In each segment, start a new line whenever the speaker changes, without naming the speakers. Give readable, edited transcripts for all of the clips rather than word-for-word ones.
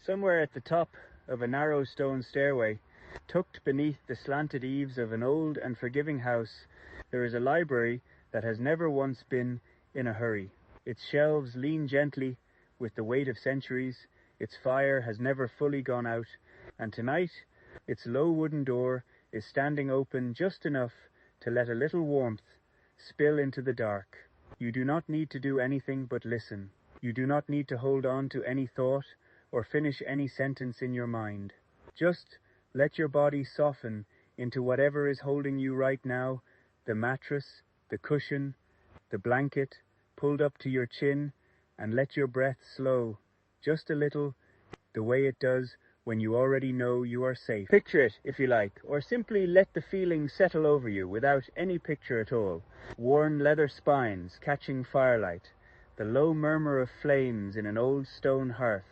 Somewhere at the top of a narrow stone stairway, tucked beneath the slanted eaves of an old and forgiving house, there is a library that has never once been in a hurry. Its shelves lean gently with the weight of centuries, its fire has never fully gone out, and tonight its low wooden door is standing open just enough to let a little warmth spill into the dark. You do not need to do anything but listen. You do not need to hold on to any thought or finish any sentence in your mind. Just let your body soften into whatever is holding you right now, the mattress, the cushion, the blanket, pulled up to your chin, and let your breath slow, just a little, the way it does when you already know you are safe. Picture it, if you like, or simply let the feeling settle over you without any picture at all. Worn leather spines catching firelight, the low murmur of flames in an old stone hearth,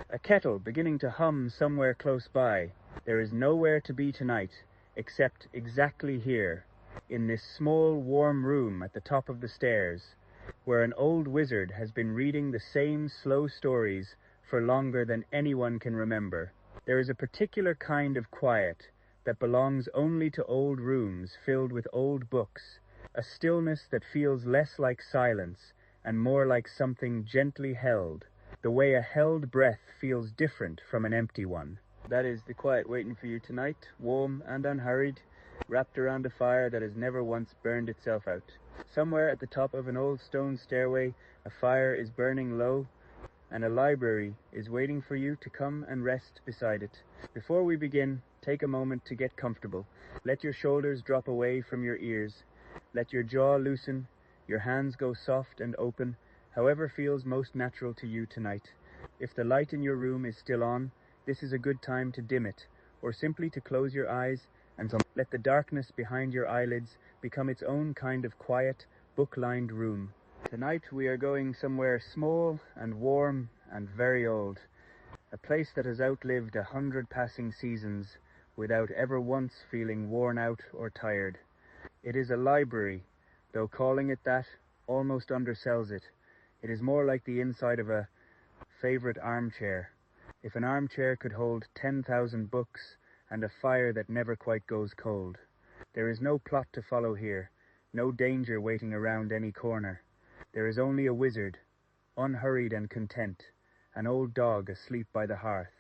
a kettle beginning to hum somewhere close by. There is nowhere to be tonight except exactly here, in this small warm room at the top of the stairs, where an old wizard has been reading the same slow stories for longer than anyone can remember. There is a particular kind of quiet that belongs only to old rooms filled with old books, a stillness that feels less like silence and more like something gently held, the way a held breath feels different from an empty one. That is the quiet waiting for you tonight, warm and unhurried, wrapped around a fire that has never once burned itself out. Somewhere at the top of an old stone stairway, a fire is burning low, and a library is waiting for you to come and rest beside it. Before we begin, take a moment to get comfortable. Let your shoulders drop away from your ears. Let your jaw loosen, your hands go soft and open, however feels most natural to you tonight. If the light in your room is still on, this is a good time to dim it, or simply to close your eyes and let the darkness behind your eyelids become its own kind of quiet, book-lined room. Tonight we are going somewhere small and warm and very old, a place that has outlived 100 passing seasons without ever once feeling worn out or tired. It is a library, though calling it that almost undersells it. It is more like the inside of a favorite armchair. If an armchair could hold 10,000 books and a fire that never quite goes cold. There is no plot to follow here, no danger waiting around any corner. There is only a wizard, unhurried and content, an old dog asleep by the hearth,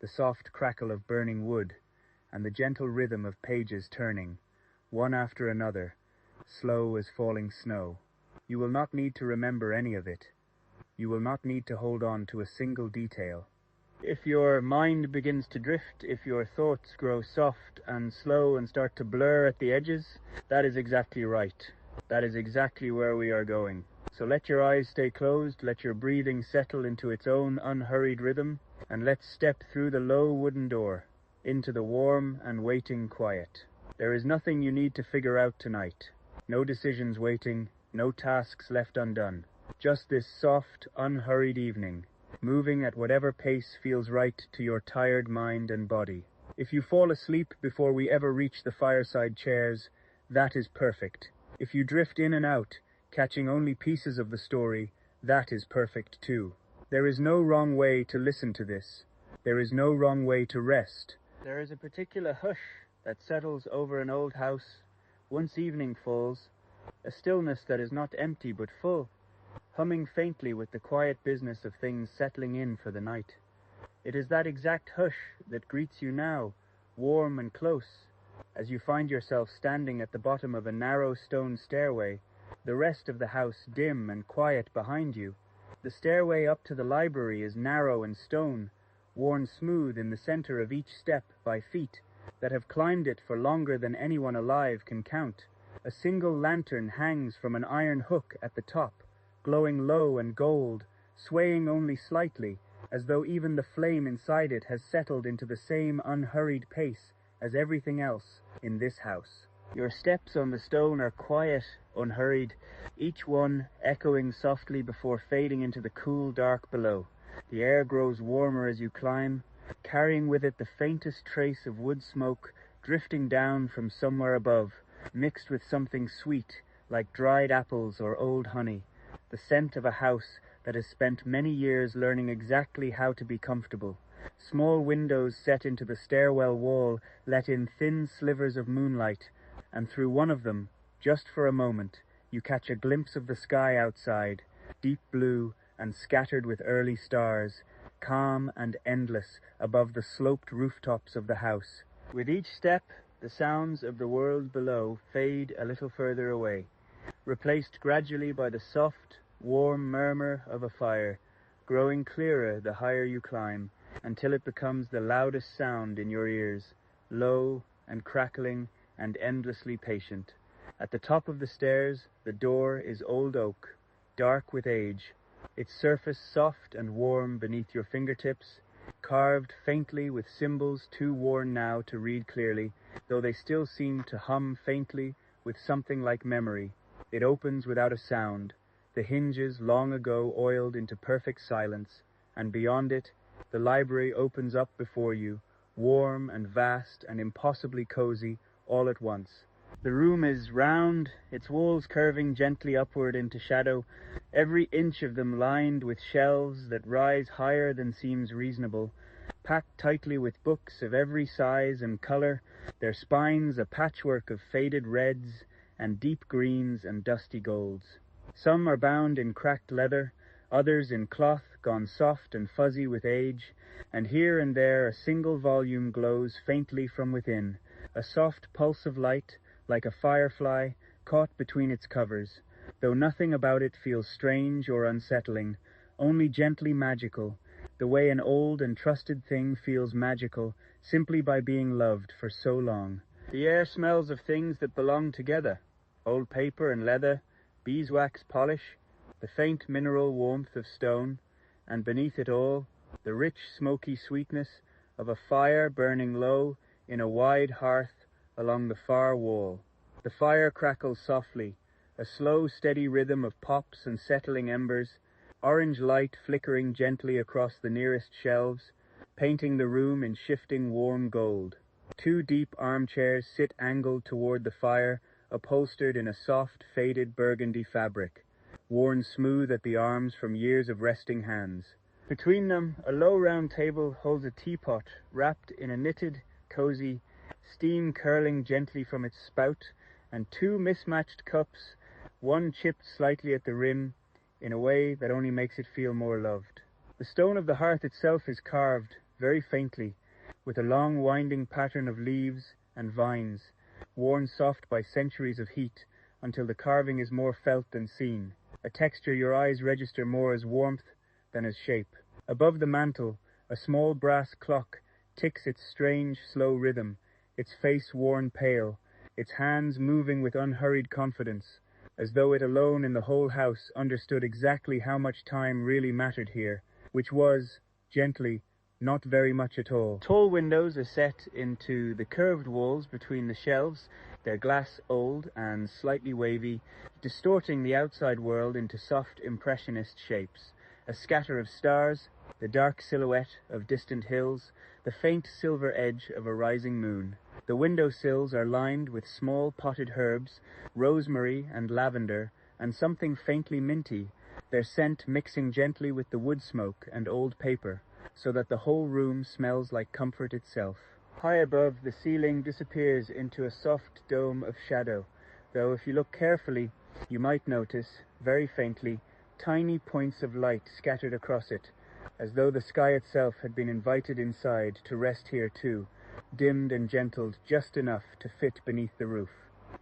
the soft crackle of burning wood, and the gentle rhythm of pages turning, one after another, slow as falling snow. You will not need to remember any of it. You will not need to hold on to a single detail. If your mind begins to drift, if your thoughts grow soft and slow and start to blur at the edges, that is exactly right. That is exactly where we are going. So let your eyes stay closed, let your breathing settle into its own unhurried rhythm, and let's step through the low wooden door into the warm and waiting quiet. There is nothing you need to figure out tonight. No decisions waiting, no tasks left undone. Just this soft, unhurried evening, moving at whatever pace feels right to your tired mind and body. If you fall asleep before we ever reach the fireside chairs, that is perfect. If you drift in and out, catching only pieces of the story, that is perfect too. There is no wrong way to listen to this. There is no wrong way to rest. There is a particular hush that settles over an old house once evening falls, a stillness that is not empty but full, humming faintly with the quiet business of things settling in for the night. It is that exact hush that greets you now, warm and close, as you find yourself standing at the bottom of a narrow stone stairway, the rest of the house dim and quiet behind you. The stairway up to the library is narrow and stone, worn smooth in the center of each step by feet that have climbed it for longer than anyone alive can count. A single lantern hangs from an iron hook at the top, glowing low and gold, swaying only slightly, as though even the flame inside it has settled into the same unhurried pace as everything else in this house. Your steps on the stone are quiet, unhurried, each one echoing softly before fading into the cool dark below. The air grows warmer as you climb, carrying with it the faintest trace of wood smoke drifting down from somewhere above, mixed with something sweet, like dried apples or old honey, the scent of a house that has spent many years learning exactly how to be comfortable. Small windows set into the stairwell wall let in thin slivers of moonlight, and through one of them, just for a moment, you catch a glimpse of the sky outside, deep blue and scattered with early stars, calm and endless above the sloped rooftops of the house. With each step, the sounds of the world below fade a little further away, replaced gradually by the soft, warm murmur of a fire, growing clearer the higher you climb, until it becomes the loudest sound in your ears, low and crackling and endlessly patient. At the top of the stairs, the door is old oak, dark with age, its surface soft and warm beneath your fingertips, carved faintly with symbols too worn now to read clearly, though they still seem to hum faintly with something like memory. It opens without a sound, the hinges long ago oiled into perfect silence, and beyond it, the library opens up before you, warm and vast and impossibly cozy all at once. The room is round, its walls curving gently upward into shadow, every inch of them lined with shelves that rise higher than seems reasonable, packed tightly with books of every size and colour, their spines a patchwork of faded reds and deep greens and dusty golds. Some are bound in cracked leather, others in cloth gone soft and fuzzy with age, and here and there a single volume glows faintly from within, a soft pulse of light, like a firefly, caught between its covers, though nothing about it feels strange or unsettling, only gently magical, the way an old and trusted thing feels magical simply by being loved for so long. The air smells of things that belong together, old paper and leather, beeswax polish, the faint mineral warmth of stone, and beneath it all, the rich smoky sweetness of a fire burning low in a wide hearth along the far wall. The fire crackles softly, a slow, steady rhythm of pops and settling embers, orange light flickering gently across the nearest shelves, painting the room in shifting warm gold. Two deep armchairs sit angled toward the fire, upholstered in a soft, faded burgundy fabric, worn smooth at the arms from years of resting hands. Between them, a low round table holds a teapot wrapped in a knitted, cozy, steam curling gently from its spout, and two mismatched cups, one chipped slightly at the rim, in a way that only makes it feel more loved. The stone of the hearth itself is carved, very faintly, with a long winding pattern of leaves and vines, worn soft by centuries of heat, until the carving is more felt than seen, a texture your eyes register more as warmth than as shape. Above the mantel, a small brass clock ticks its strange, slow rhythm, its face worn pale, its hands moving with unhurried confidence, as though it alone in the whole house understood exactly how much time really mattered here, which was, gently, not very much at all. Tall windows are set into the curved walls between the shelves, their glass old and slightly wavy, distorting the outside world into soft impressionist shapes. A scatter of stars, the dark silhouette of distant hills, the faint silver edge of a rising moon. The window sills are lined with small potted herbs, rosemary and lavender, and something faintly minty, their scent mixing gently with the wood smoke and old paper, so that the whole room smells like comfort itself. High above, the ceiling disappears into a soft dome of shadow, though if you look carefully, you might notice, very faintly, tiny points of light scattered across it, as though the sky itself had been invited inside to rest here too, dimmed and gentled just enough to fit beneath the roof.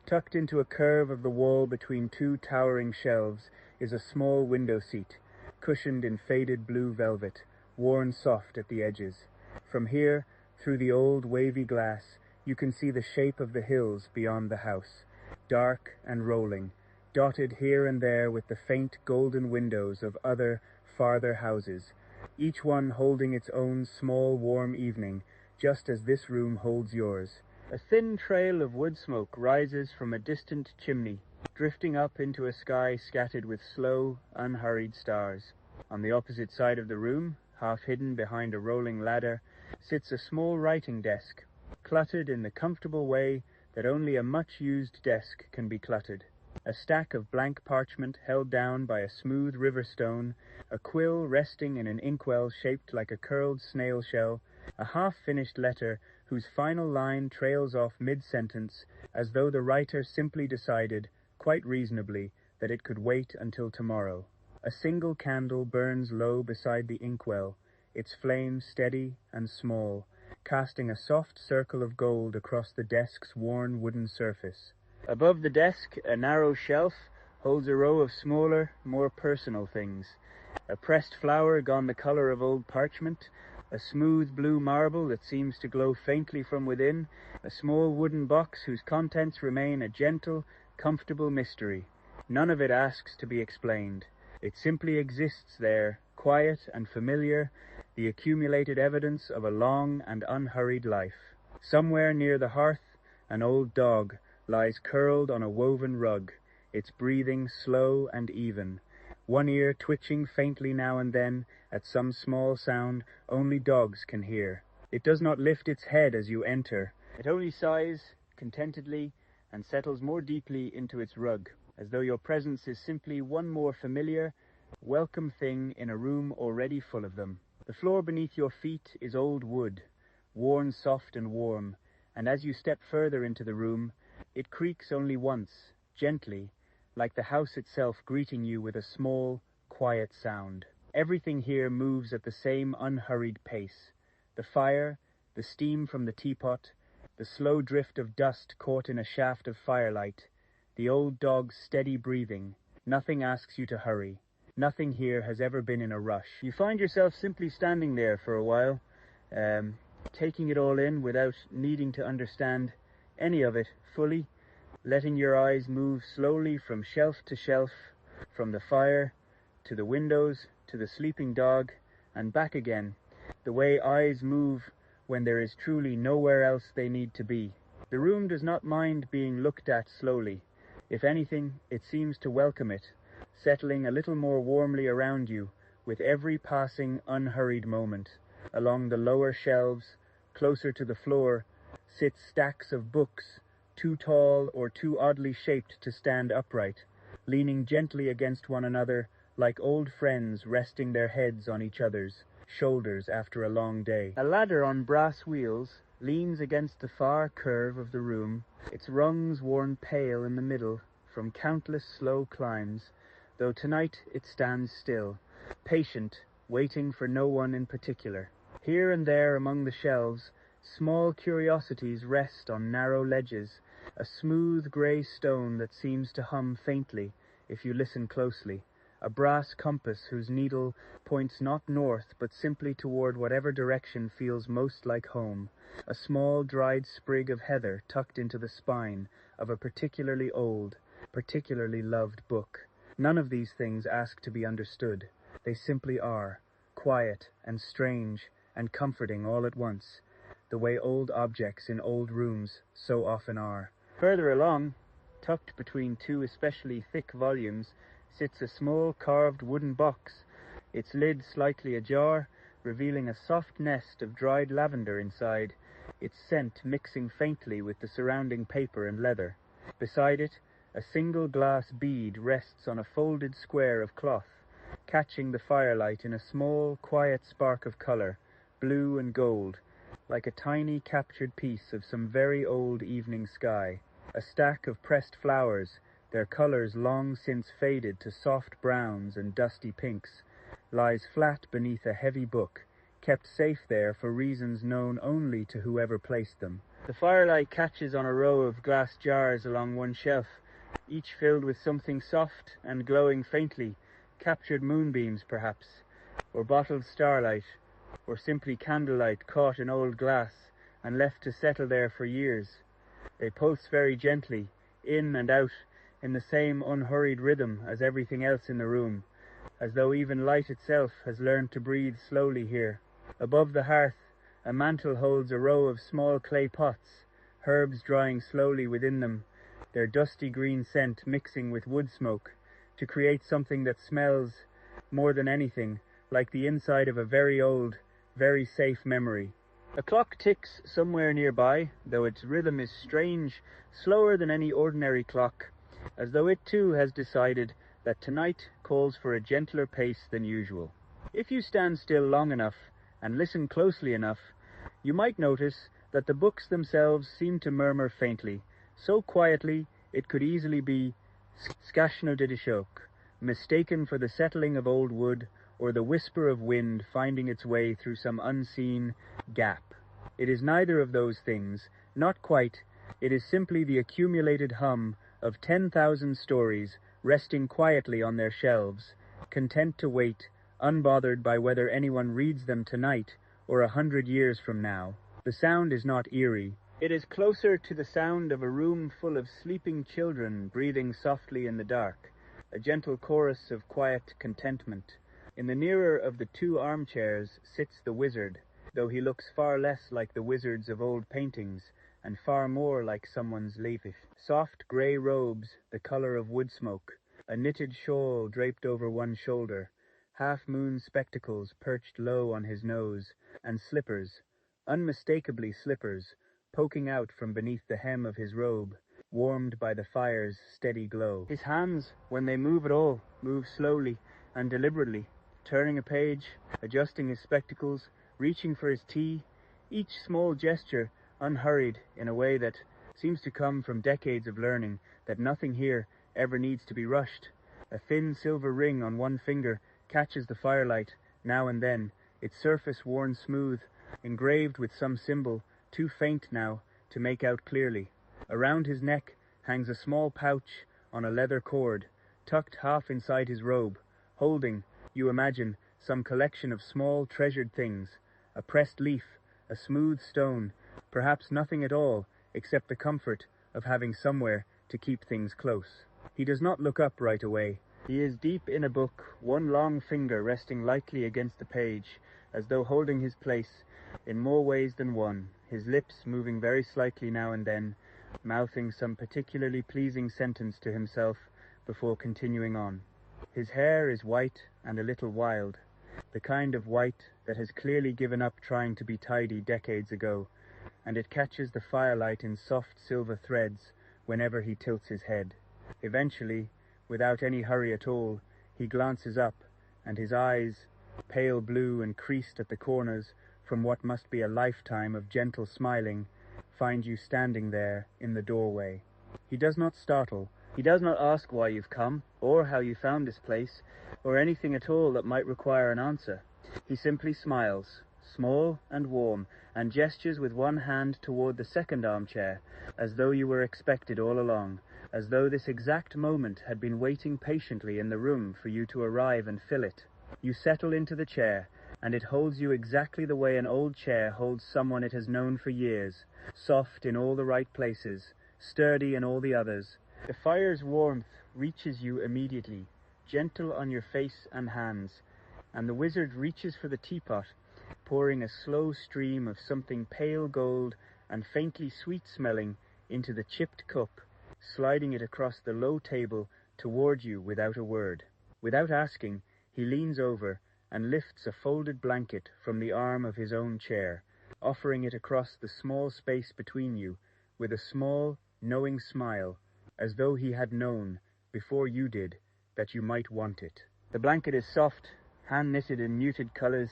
Tucked into a curve of the wall between two towering shelves is a small window seat, cushioned in faded blue velvet, worn soft at the edges. From here, through the old wavy glass, you can see the shape of the hills beyond the house, dark and rolling, dotted here and there with the faint golden windows of other, farther houses, each one holding its own small warm evening, just as this room holds yours. A thin trail of wood smoke rises from a distant chimney, drifting up into a sky scattered with slow, unhurried stars. On the opposite side of the room, half hidden behind a rolling ladder, sits a small writing desk, cluttered in the comfortable way that only a much-used desk can be cluttered. A stack of blank parchment held down by a smooth river stone, a quill resting in an inkwell shaped like a curled snail shell, a half-finished letter whose final line trails off mid-sentence as though the writer simply decided, quite reasonably, that it could wait until tomorrow. A single candle burns low beside the inkwell, its flame steady and small, casting a soft circle of gold across the desk's worn wooden surface. Above the desk, a narrow shelf holds a row of smaller, more personal things. A pressed flower gone the color of old parchment, a smooth blue marble that seems to glow faintly from within, a small wooden box whose contents remain a gentle, comfortable mystery. None of it asks to be explained. It simply exists there, quiet and familiar, the accumulated evidence of a long and unhurried life. Somewhere near the hearth, an old dog lies curled on a woven rug, its breathing slow and even, one ear twitching faintly now and then at some small sound only dogs can hear. It does not lift its head as you enter. It only sighs contentedly and settles more deeply into its rug, as though your presence is simply one more familiar, welcome thing in a room already full of them. The floor beneath your feet is old wood, worn soft and warm, and as you step further into the room, it creaks only once, gently, like the house itself greeting you with a small, quiet sound. Everything here moves at the same unhurried pace. The fire, the steam from the teapot, the slow drift of dust caught in a shaft of firelight, the old dog's steady breathing. Nothing asks you to hurry. Nothing here has ever been in a rush. You find yourself simply standing there for a while, taking it all in without needing to understand any of it fully, letting your eyes move slowly from shelf to shelf, from the fire to the windows to the sleeping dog, and back again, the way eyes move when there is truly nowhere else they need to be. The room does not mind being looked at slowly. If anything, it seems to welcome it, settling a little more warmly around you with every passing unhurried moment. Along the lower shelves, closer to the floor, sit stacks of books, too tall or too oddly shaped to stand upright, leaning gently against one another like old friends resting their heads on each other's shoulders after a long day. A ladder on brass wheels leans against the far curve of the room, its rungs worn pale in the middle from countless slow climbs, though tonight it stands still, patient, waiting for no one in particular. Here and there among the shelves, small curiosities rest on narrow ledges, a smooth grey stone that seems to hum faintly if you listen closely, a brass compass whose needle points not north but simply toward whatever direction feels most like home, a small dried sprig of heather tucked into the spine of a particularly old, particularly loved book. None of these things ask to be understood. They simply are, quiet and strange and comforting all at once, the way old objects in old rooms so often are. Further along, tucked between two especially thick volumes, sits a small carved wooden box, its lid slightly ajar, revealing a soft nest of dried lavender inside, its scent mixing faintly with the surrounding paper and leather. Beside it, a single glass bead rests on a folded square of cloth, catching the firelight in a small, quiet spark of colour, blue and gold, like a tiny captured piece of some very old evening sky. A stack of pressed flowers, their colours long since faded to soft browns and dusty pinks, lies flat beneath a heavy book, kept safe there for reasons known only to whoever placed them. The firelight catches on a row of glass jars along one shelf, each filled with something soft and glowing faintly, captured moonbeams perhaps, or bottled starlight, or simply candlelight caught in old glass and left to settle there for years. They pulse very gently, in and out, in the same unhurried rhythm as everything else in the room, as though even light itself has learned to breathe slowly here. Above the hearth, a mantel holds a row of small clay pots, herbs drying slowly within them, their dusty green scent mixing with wood smoke, to create something that smells, more than anything, like the inside of a very old, very safe memory. A clock ticks somewhere nearby, though its rhythm is strange, slower than any ordinary clock, as though it too has decided that tonight calls for a gentler pace than usual. If you stand still long enough and listen closely enough, you might notice that the books themselves seem to murmur faintly, so quietly it could easily be scashno didishok, mistaken for the settling of old wood or the whisper of wind finding its way through some unseen gap. It is neither of those things, not quite. It is simply the accumulated hum of 10,000 stories resting quietly on their shelves, content to wait, unbothered by whether anyone reads them tonight or 100 years from now. The sound is not eerie. It is closer to the sound of a room full of sleeping children breathing softly in the dark, a gentle chorus of quiet contentment. In the nearer of the two armchairs sits the wizard, though he looks far less like the wizards of old paintings, and far more like someone's levish. Soft grey robes, the colour of wood smoke, a knitted shawl draped over one shoulder, half-moon spectacles perched low on his nose, and slippers, unmistakably slippers, poking out from beneath the hem of his robe, warmed by the fire's steady glow. His hands, when they move at all, move slowly and deliberately, turning a page, adjusting his spectacles, reaching for his tea, each small gesture unhurried in a way that seems to come from decades of learning that nothing here ever needs to be rushed. A thin silver ring on one finger catches the firelight now and then, its surface worn smooth, engraved with some symbol too faint now to make out clearly. Around his neck hangs a small pouch on a leather cord, tucked half inside his robe, holding, you imagine, some collection of small treasured things, a pressed leaf, a smooth stone, perhaps nothing at all except the comfort of having somewhere to keep things close. He does not look up right away. He is deep in a book, one long finger resting lightly against the page, as though holding his place in more ways than one, his lips moving very slightly now and then, mouthing some particularly pleasing sentence to himself before continuing on. His hair is white and a little wild, the kind of white that has clearly given up trying to be tidy decades ago, and it catches the firelight in soft silver threads whenever he tilts his head. Eventually, without any hurry at all, he glances up, and his eyes, pale blue and creased at the corners from what must be a lifetime of gentle smiling, find you standing there in the doorway. He does not startle. He does not ask why you've come, or how you found this place, or anything at all that might require an answer. He simply smiles, small and warm, and gestures with one hand toward the second armchair, as though you were expected all along, as though this exact moment had been waiting patiently in the room for you to arrive and fill it. You settle into the chair, and it holds you exactly the way an old chair holds someone it has known for years, soft in all the right places, sturdy in all the others. The fire's warmth reaches you immediately, gentle on your face and hands, and the wizard reaches for the teapot, pouring a slow stream of something pale gold and faintly sweet-smelling into the chipped cup, sliding it across the low table toward you without a word. Without asking, he leans over and lifts a folded blanket from the arm of his own chair, offering it across the small space between you with a small, knowing smile, as though he had known, before you did, that you might want it. The blanket is soft, hand-knitted in muted colours,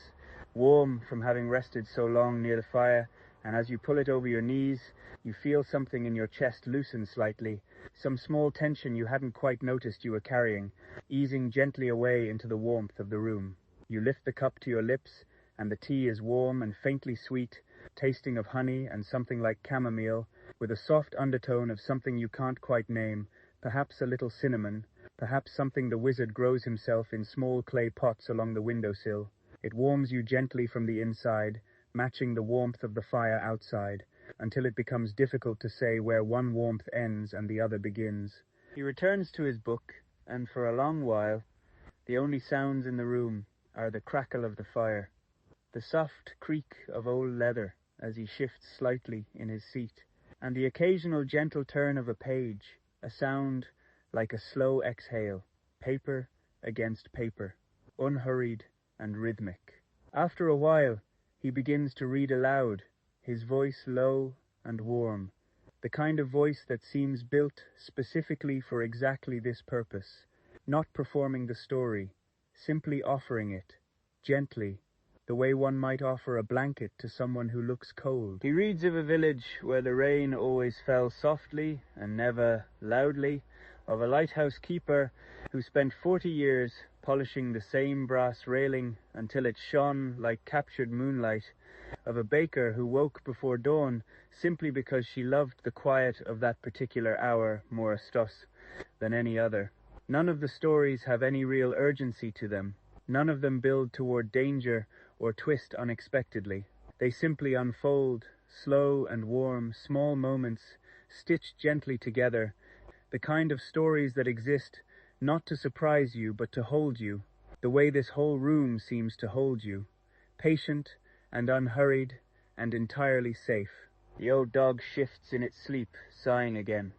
warm from having rested so long near the fire, and as you pull it over your knees, you feel something in your chest loosen slightly, some small tension you hadn't quite noticed you were carrying, easing gently away into the warmth of the room. You lift the cup to your lips, and the tea is warm and faintly sweet, tasting of honey and something like chamomile, with a soft undertone of something you can't quite name, perhaps a little cinnamon, perhaps something the wizard grows himself in small clay pots along the windowsill. It warms you gently from the inside, matching the warmth of the fire outside, until it becomes difficult to say where one warmth ends and the other begins. He returns to his book, and for a long while, the only sounds in the room are the crackle of the fire, the soft creak of old leather as he shifts slightly in his seat, and the occasional gentle turn of a page, a sound like a slow exhale, paper against paper, unhurried and rhythmic. After a while, he begins to read aloud, his voice low and warm, the kind of voice that seems built specifically for exactly this purpose, not performing the story, simply offering it, gently, the way one might offer a blanket to someone who looks cold. He reads of a village where the rain always fell softly and never loudly, of a lighthouse keeper who spent 40 years polishing the same brass railing until it shone like captured moonlight, of a baker who woke before dawn simply because she loved the quiet of that particular hour more astos than any other. None of the stories have any real urgency to them. None of them build toward danger or twist unexpectedly. They simply unfold, slow and warm, small moments, stitched gently together, the kind of stories that exist not to surprise you but to hold you, the way this whole room seems to hold you, patient and unhurried and entirely safe. The old dog shifts in its sleep, sighing again,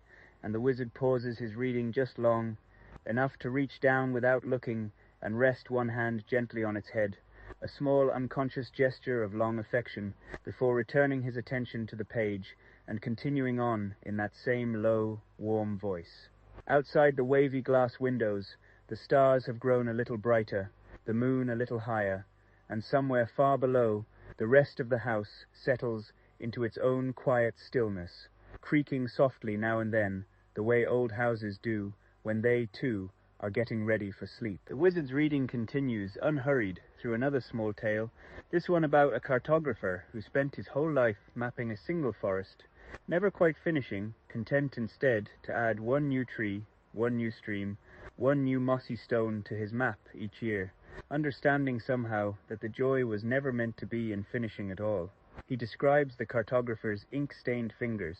and the wizard pauses his reading just long, enough to reach down without looking and rest one hand gently on its head, a small unconscious gesture of long affection, before returning his attention to the page and continuing on in that same low, warm voice. Outside the wavy glass windows, the stars have grown a little brighter, the moon a little higher, and somewhere far below, the rest of the house settles into its own quiet stillness, creaking softly now and then, the way old houses do when they, too, are getting ready for sleep. The wizard's reading continues, unhurried, through another small tale, this one about a cartographer who spent his whole life mapping a single forest, never quite finishing, content instead to add one new tree, one new stream, one new mossy stone to his map each year, understanding somehow that the joy was never meant to be in finishing at all. He describes the cartographer's ink-stained fingers,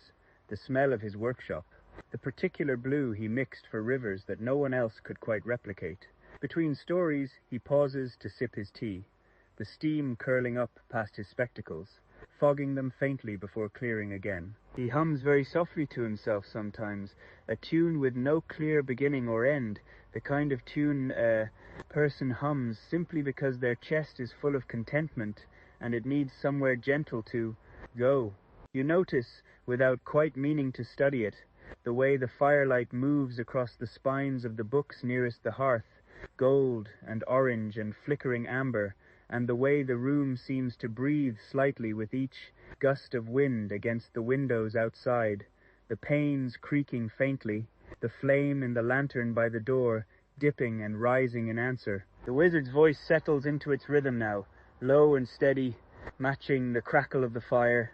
the smell of his workshop, the particular blue he mixed for rivers that no one else could quite replicate. Between stories, he pauses to sip his tea, the steam curling up past his spectacles, fogging them faintly before clearing again. He hums very softly to himself sometimes, a tune with no clear beginning or end, the kind of tune a person hums simply because their chest is full of contentment and it needs somewhere gentle to go. You notice, without quite meaning to study it, the way the firelight moves across the spines of the books nearest the hearth, gold and orange and flickering amber, and the way the room seems to breathe slightly with each gust of wind against the windows outside, the panes creaking faintly, the flame in the lantern by the door dipping and rising in answer. The wizard's voice settles into its rhythm now, low and steady, matching the crackle of the fire,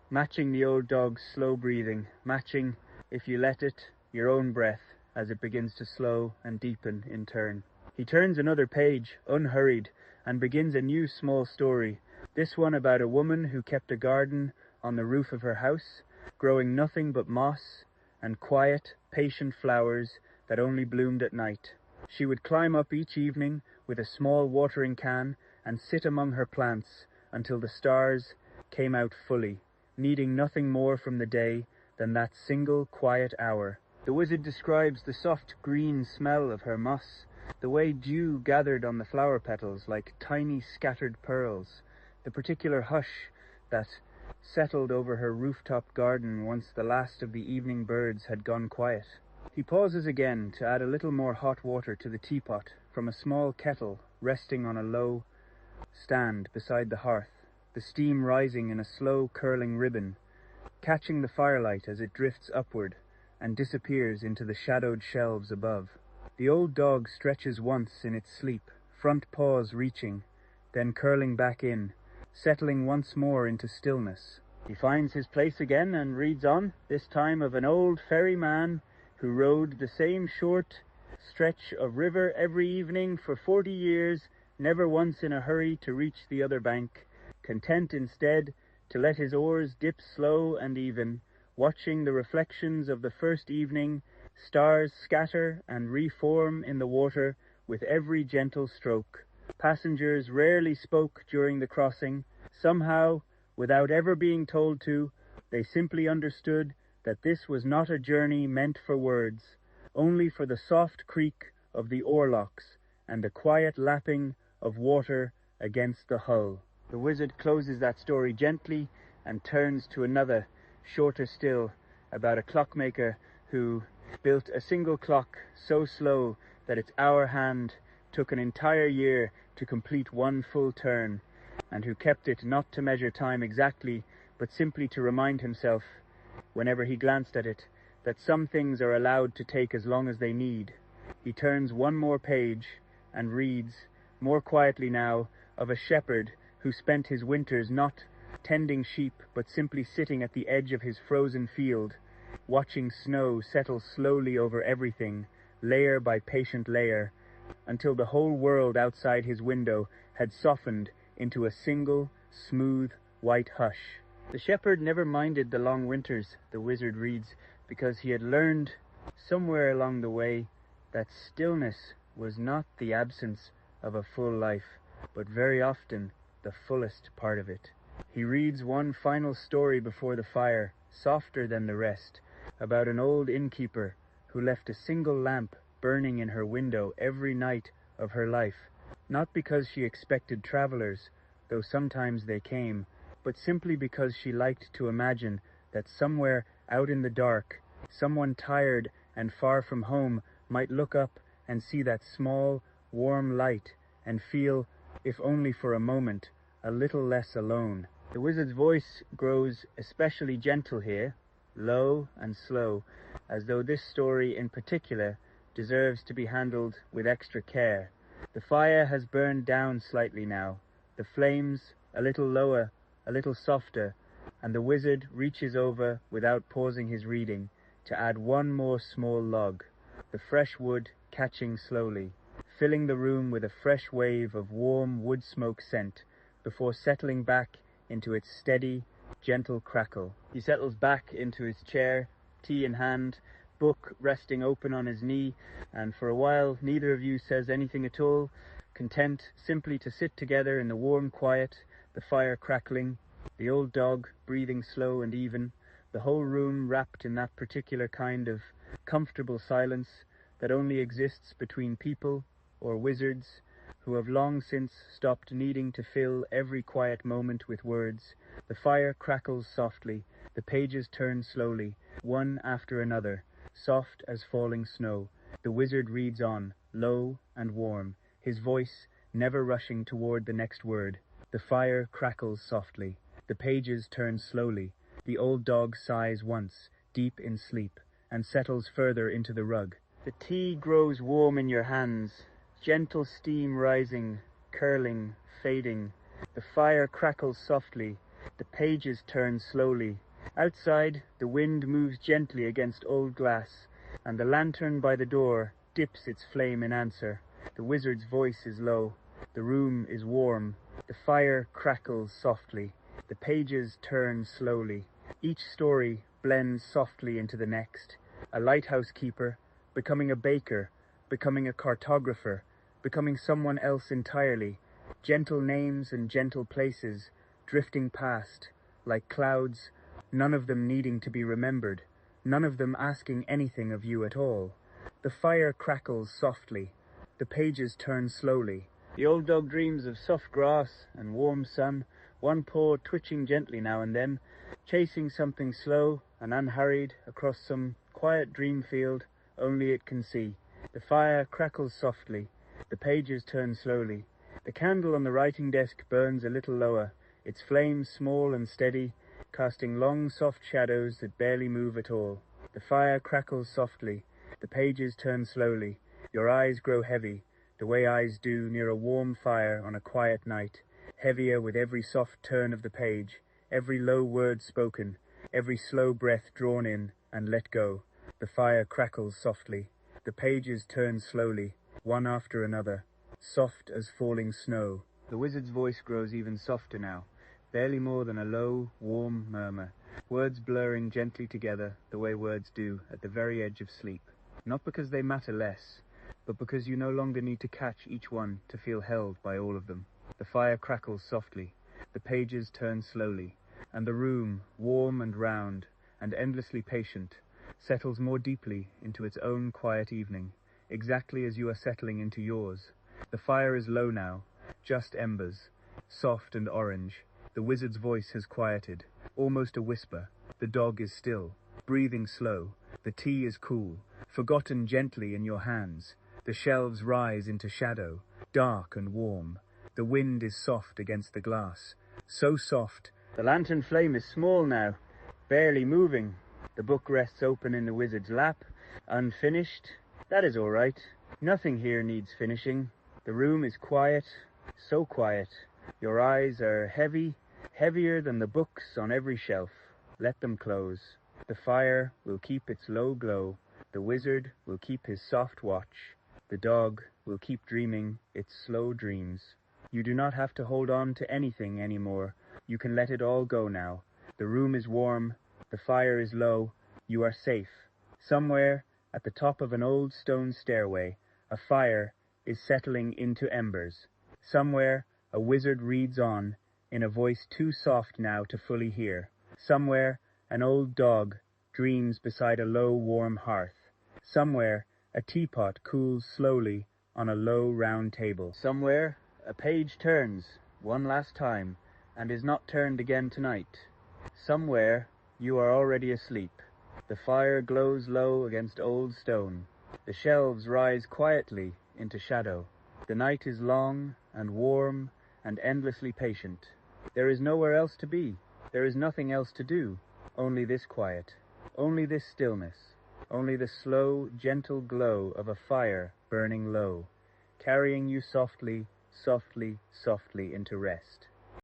matching the old dog's slow breathing, matching, if you let it, your own breath as it begins to slow and deepen in turn. He turns another page, unhurried, and begins a new small story, this one about a woman who kept a garden on the roof of her house, growing nothing but moss and quiet, patient flowers that only bloomed at night. She would climb up each evening with a small watering can and sit among her plants until the stars came out fully, needing nothing more from the day than that single quiet hour. The wizard describes the soft green smell of her moss, the way dew gathered on the flower petals like tiny scattered pearls, the particular hush that settled over her rooftop garden once the last of the evening birds had gone quiet. He pauses again to add a little more hot water to the teapot from a small kettle resting on a low stand beside the hearth, the steam rising in a slow curling ribbon, catching the firelight as it drifts upward and disappears into the shadowed shelves above. The old dog stretches once in its sleep, front paws reaching, then curling back in, settling once more into stillness. He finds his place again and reads on, this time of an old ferryman who rode the same short stretch of river every evening for 40 years, never once in a hurry to reach the other bank, content instead to let his oars dip slow and even, watching the reflections of the first evening stars scatter and reform in the water with every gentle stroke. Passengers rarely spoke during the crossing. Somehow, without ever being told to, they simply understood that this was not a journey meant for words, only for the soft creak of the oarlocks and the quiet lapping of water against the hull. The wizard closes that story gently and turns to another, shorter still, about a clockmaker who built a single clock so slow that its hour hand took an entire year to complete one full turn, and who kept it not to measure time exactly, but simply to remind himself, whenever he glanced at it, that some things are allowed to take as long as they need. He turns one more page and reads, more quietly now, of a shepherd who spent his winters not tending sheep, but simply sitting at the edge of his frozen field, watching snow settle slowly over everything, layer by patient layer, until the whole world outside his window had softened into a single, smooth, white hush. The shepherd never minded the long winters, the wizard reads, because he had learned somewhere along the way that stillness was not the absence of a full life, but very often the fullest part of it. He reads one final story before the fire, softer than the rest, about an old innkeeper who left a single lamp burning in her window every night of her life, not because she expected travelers, though sometimes they came, but simply because she liked to imagine that somewhere out in the dark, someone tired and far from home might look up and see that small, warm light and feel, if only for a moment, a little less alone. The wizard's voice grows especially gentle here, low and slow, as though this story in particular deserves to be handled with extra care. The fire has burned down slightly now, the flames a little lower, a little softer, and the wizard reaches over, without pausing his reading, to add one more small log, the fresh wood catching slowly, filling the room with a fresh wave of warm wood smoke scent, before settling back into its steady, gentle crackle. He settles back into his chair, tea in hand, book resting open on his knee, and for a while neither of you says anything at all, content simply to sit together in the warm quiet, the fire crackling, the old dog breathing slow and even, the whole room wrapped in that particular kind of comfortable silence that only exists between people or wizards who have long since stopped needing to fill every quiet moment with words. The fire crackles softly, the pages turn slowly, one after another, soft as falling snow. The wizard reads on, low and warm, his voice never rushing toward the next word. The fire crackles softly, the pages turn slowly, the old dog sighs once, deep in sleep, and settles further into the rug. The tea grows warm in your hands, gentle steam rising, curling, fading. The fire crackles softly, the pages turn slowly. Outside, the wind moves gently against old glass, and the lantern by the door dips its flame in answer. The wizard's voice is low, the room is warm, the fire crackles softly, the pages turn slowly. Each story blends softly into the next. A lighthouse keeper, becoming a baker, becoming a cartographer, becoming someone else entirely. Gentle names and gentle places, drifting past, like clouds, none of them needing to be remembered, none of them asking anything of you at all. The fire crackles softly, the pages turn slowly. The old dog dreams of soft grass and warm sun, one paw twitching gently now and then, chasing something slow and unhurried across some quiet dream field only it can see. The fire crackles softly, the pages turn slowly. The candle on the writing desk burns a little lower, its flame small and steady, casting long soft shadows that barely move at all. The fire crackles softly, the pages turn slowly. Your eyes grow heavy, the way eyes do near a warm fire on a quiet night, heavier with every soft turn of the page, every low word spoken, every slow breath drawn in and let go. The fire crackles softly, the pages turn slowly, one after another, soft as falling snow. The wizard's voice grows even softer now, barely more than a low, warm murmur, words blurring gently together the way words do at the very edge of sleep. Not because they matter less, but because you no longer need to catch each one to feel held by all of them. The fire crackles softly, the pages turn slowly, and the room, warm and round and endlessly patient, settles more deeply into its own quiet evening, exactly as you are settling into yours. The fire is low now, just embers, soft and orange. The wizard's voice has quieted, almost a whisper. The dog is still. breathing slow. The tea is cool, forgotten gently in your hands. The shelves rise into shadow, dark and warm. The wind is soft against the glass, so soft. The lantern flame is small now, barely moving. The book rests open in the wizard's lap, unfinished. That is all right. Nothing here needs finishing. The room is quiet, so quiet. Your eyes are heavy, heavier than the books on every shelf. Let them close. The fire will keep its low glow. The wizard will keep his soft watch. The dog will keep dreaming its slow dreams. You do not have to hold on to anything anymore. You can let it all go now. The room is warm. The fire is low. You are safe. Somewhere at the top of an old stone stairway, a fire is settling into embers. Somewhere a wizard reads on, in a voice too soft now to fully hear. Somewhere an old dog dreams beside a low, warm hearth. Somewhere a teapot cools slowly on a low, round table. Somewhere a page turns one last time and is not turned again tonight. Somewhere you are already asleep. The fire glows low against old stone. The shelves rise quietly into shadow. The night is long and warm and endlessly patient. There is nowhere else to be. There is nothing else to do. Only this quiet. Only this stillness. Only the slow, gentle glow of a fire burning low, carrying you softly, softly, softly into rest.